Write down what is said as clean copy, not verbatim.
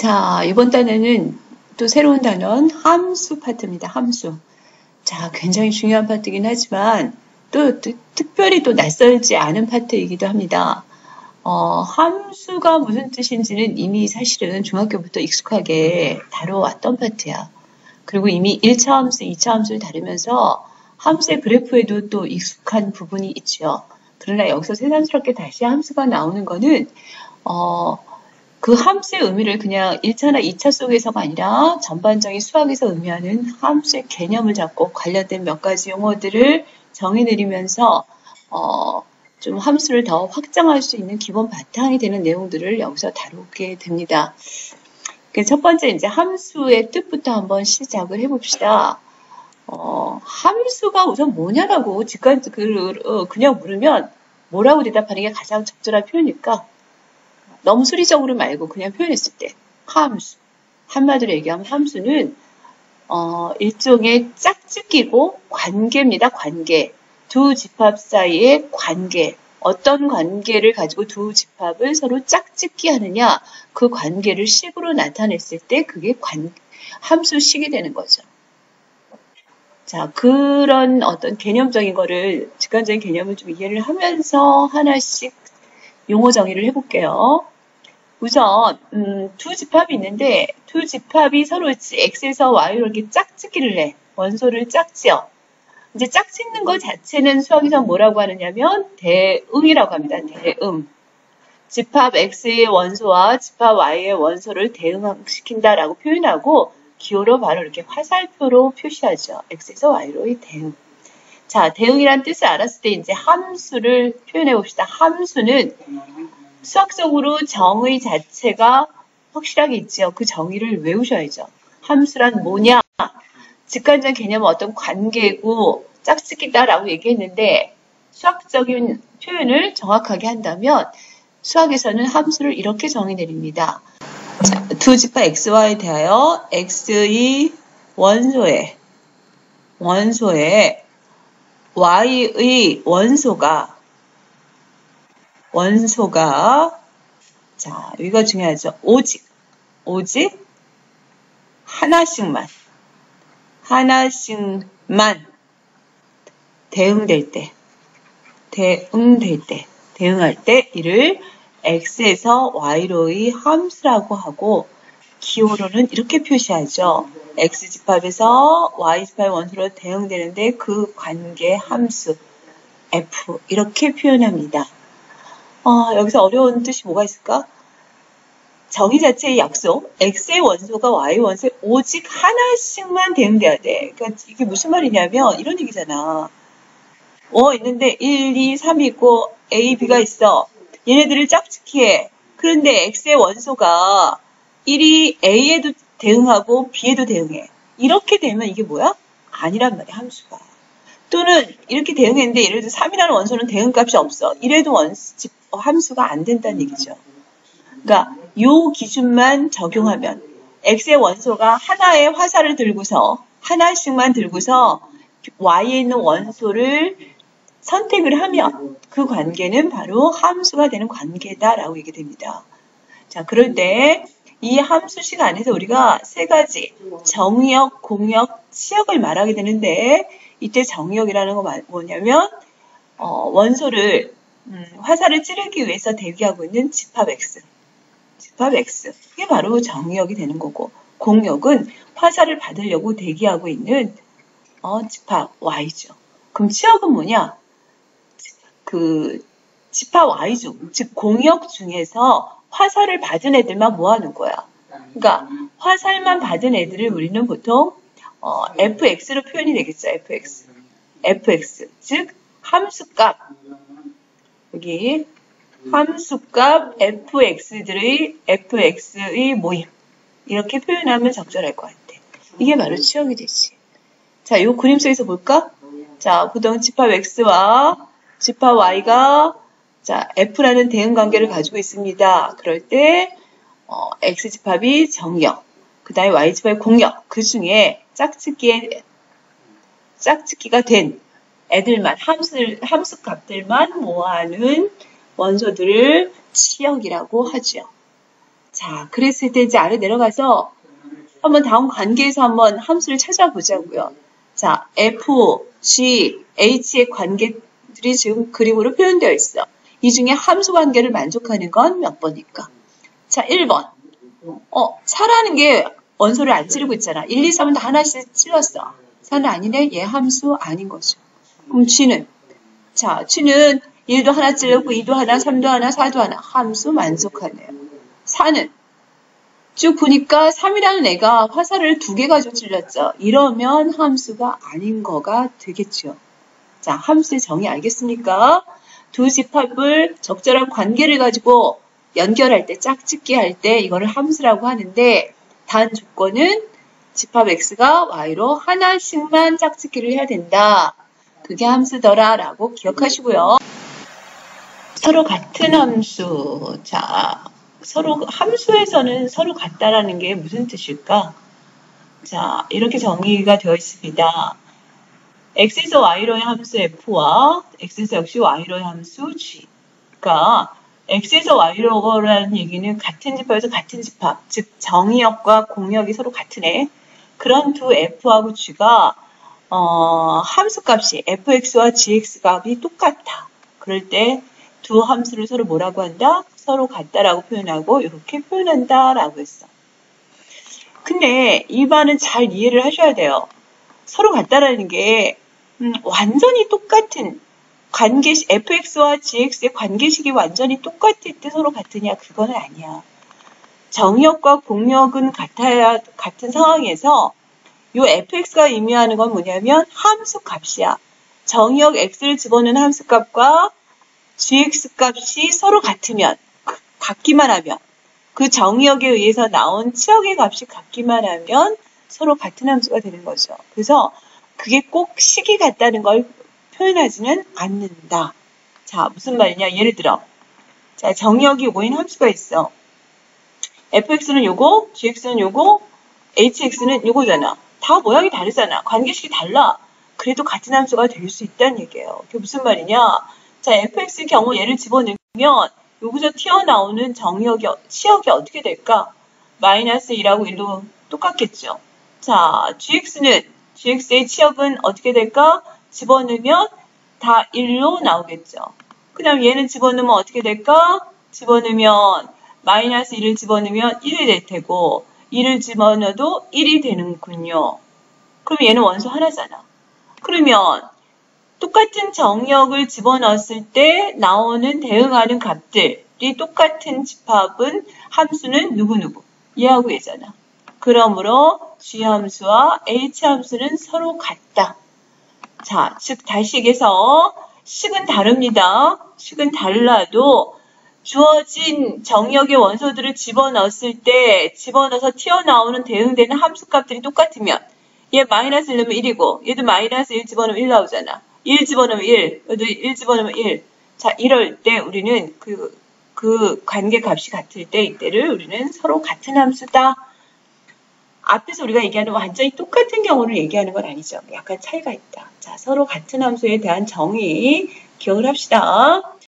자, 이번 단어는 또 새로운 단어는 함수 파트입니다. 함수. 자, 굉장히 중요한 파트이긴 하지만 또 특별히 또 낯설지 않은 파트이기도 합니다. 함수가 무슨 뜻인지는 이미 사실은 중학교부터 익숙하게 다뤄왔던 파트야. 그리고 이미 1차 함수, 2차 함수를 다루면서 함수의 그래프에도 또 익숙한 부분이 있죠. 그러나 여기서 새삼스럽게 다시 함수가 나오는 거는 그 함수의 의미를 그냥 1차나 2차 속에서가 아니라 전반적인 수학에서 의미하는 함수의 개념을 잡고 관련된 몇 가지 용어들을 정의내리면서 좀 함수를 더 확장할 수 있는 기본 바탕이 되는 내용들을 여기서 다루게 됩니다. 첫 번째 이제 함수의 뜻부터 한번 시작을 해봅시다. 함수가 우선 뭐냐라고 그냥 물으면 뭐라고 대답하는 게 가장 적절한 표현일까? 너무 수리적으로 말고 그냥 표현했을 때 함수. 한마디로 얘기하면 함수는 일종의 짝짓기고 관계입니다. 관계. 두 집합 사이의 관계. 어떤 관계를 가지고 두 집합을 서로 짝짓기 하느냐, 그 관계를 식으로 나타냈을 때 그게 함수식이 되는 거죠. 자, 그런 어떤 개념적인 거를, 직관적인 개념을 좀 이해를 하면서 하나씩 용어 정의를 해볼게요. 우선 두 집합이 있는데 두 집합이 서로 x에서 y로 이렇게 짝짓기를 해. 원소를 짝지어. 이제 짝짓는 것 자체는 수학에서 뭐라고 하느냐면 대응이라고 합니다. 대응. 집합 x의 원소와 집합 y의 원소를 대응시킨다라고 표현하고 기호로 바로 이렇게 화살표로 표시하죠. x에서 y로의 대응. 자, 대응이란 뜻을 알았을 때 이제 함수를 표현해 봅시다. 함수는 수학적으로 정의 자체가 확실하게 있죠. 그 정의를 외우셔야죠. 함수란 뭐냐? 직관적 개념은 어떤 관계고 짝짓기다라고 얘기했는데 수학적인 표현을 정확하게 한다면 수학에서는 함수를 이렇게 정의 내립니다. 자, 두 집합 xy에 대하여 x의 원소에 y의 원소가 자, 여기가 중요하죠. 오직 하나씩만 대응할 때 이를 x에서 y로의 함수라고 하고 기호로는 이렇게 표시하죠. x집합에서 y집합의 원소로 대응되는데 그 관계 함수 f 이렇게 표현합니다. 여기서 어려운 뜻이 뭐가 있을까? 정의 자체의 약속, x의 원소가 y의 원소에 오직 하나씩만 대응돼야 돼. 그러니까 이게 무슨 말이냐면 이런 얘기잖아. 있는데 1, 2, 3이 있고 a, b가 있어. 얘네들을 짝짓기 해. 그런데 x의 원소가 1이 a에도 대응하고 b에도 대응해. 이렇게 되면 이게 뭐야? 아니란 말이야, 함수가. 또는 이렇게 대응했는데 예를 들어 3이라는 원소는 대응값이 없어. 이래도 함수가 안 된다는 얘기죠. 그러니까 요 기준만 적용하면 x의 원소가 하나의 화살을 들고서 하나씩만 들고서 y에 있는 원소를 선택을 하면 그 관계는 바로 함수가 되는 관계다라고 얘기됩니다. 자, 그럴 때 이 함수식 안에서 우리가 세 가지 정의역, 공역, 치역을 말하게 되는데 이때 정의역이라는 건 뭐냐면 원소를 화살을 찌르기 위해서 대기하고 있는 집합 x 이게 바로 정의역이 되는 거고 공역은 화살을 받으려고 대기하고 있는 집합 y죠. 그럼 치역은 뭐냐? 그 집합 y 중, 즉 공역 중에서 화살을 받은 애들만 모아놓은 거야. 그러니까 화살만 받은 애들을 우리는 보통 fx로 표현이 되겠죠. fx 즉 함수값 여기 함수값 fx의 모임 이렇게 표현하면 적절할 것 같아. 이게 바로 치역이 되지. 자, 요 그림 속에서 볼까? 자, 보통 집합 x와 집합 y가 자, f라는 대응 관계를 가지고 있습니다. 그럴 때 x집합이 정역, 그 다음에 y집합이 공역, 그 중에 짝짓기가 된 애들만, 함수값들만 모아놓은 원소들을 치역이라고 하죠. 자, 그랬을 때 이제 아래 내려가서 한번 다음 관계에서 한번 함수를 찾아보자고요. 자, F, G, H의 관계들이 지금 그림으로 표현되어 있어. 이 중에 함수 관계를 만족하는 건 몇 번일까? 자, 1번. 4라는 게 원소를 안 찌르고 있잖아. 1, 2, 3은 다 하나씩 찔렀어. 4는 아니네? 얘 함수 아닌 거죠. 그럼 G는? 자, G는 1도 하나 찔렀고 2도 하나, 3도 하나, 4도 하나. 함수 만족하네요. 4는? 쭉 보니까 3이라는 애가 화살을 2개 가지고 찔렸죠. 이러면 함수가 아닌 거가 되겠죠. 자, 함수의 정의 알겠습니까? 두 집합을 적절한 관계를 가지고 연결할 때, 짝짓기 할 때 이거를 함수라고 하는데 단 조건은 집합 x가 y로 하나씩만 짝짓기를 해야 된다. 그게 함수더라 라고 기억하시고요. 서로 같은 함수. 자, 서로 함수에서는 서로 같다라는 게 무슨 뜻일까? 자, 이렇게 정의가 되어 있습니다. x에서 y로의 함수 f와 x에서 역시 y로의 함수 g. 그러니까 x에서 y로라는 얘기는 같은 집합에서 같은 집합, 즉 정의역과 공역이 서로 같은 애. 그런 두 f하고 g가 함수값이 fx와 gx 값이 똑같아. 그럴 때 두 함수를 서로 뭐라고 한다? 서로 같다라고 표현하고 이렇게 표현한다라고 했어. 근데 이 말은 잘 이해를 하셔야 돼요. 서로 같다라는 게 완전히 똑같은 관계식 fx와 gx의 관계식이 완전히 똑같을 때 서로 같으냐? 그건 아니야. 정역과 공역은 같아야 같은 상황에서 이 fx가 의미하는 건 뭐냐면 함수 값이야. 정역 x를 집어넣는 함수 값과 gx 값이 서로 같으면, 같기만 하면, 그 정역에 의해서 나온 치역의 값이 같기만 하면 서로 같은 함수가 되는 거죠. 그래서 그게 꼭 식이 같다는 걸 표현하지는 않는다. 자, 무슨 말이냐? 예를 들어, 자, 정역이 요거인 함수가 있어. fx는 요거, gx는 요거, hx는 요거잖아. 다 모양이 다르잖아. 관계식이 달라. 그래도 같은 함수가 될 수 있다는 얘기예요. 그게 무슨 말이냐? 자, fx의 경우 얘를 집어넣으면 여기서 튀어나오는 정역이, 치역이 어떻게 될까? 마이너스 1하고 1로 똑같겠죠. 자, gx의 치역은 어떻게 될까? 집어넣으면 다 1로 나오겠죠. 그 다음 얘는 집어넣으면 어떻게 될까? 집어넣으면 마이너스 1을 집어넣으면 1이 될 테고 2를 집어넣어도 1이 되는군요. 그럼 얘는 원소 하나잖아. 그러면 똑같은 정역을 집어넣었을 때 나오는 대응하는 값들이 똑같은 집합은 함수는 누구누구? 얘하고 얘잖아. 그러므로 G함수와 H함수는 서로 같다. 자, 즉 다시 얘기해서 식은 다릅니다. 식은 달라도 주어진 정역의 원소들을 집어넣었을 때 집어넣어서 튀어나오는 대응되는 함수값들이 똑같으면 얘 마이너스 1 넣으면 1이고 얘도 마이너스 1 집어넣으면 1 나오잖아. 1 집어넣으면 1, 얘도 1 집어넣으면 1. 자, 이럴 때 우리는 그 관계 값이 같을 때 이때를 우리는 서로 같은 함수다. 앞에서 우리가 얘기하는 완전히 똑같은 경우를 얘기하는 건 아니죠. 약간 차이가 있다. 자, 서로 같은 함수에 대한 정의 기억을 합시다.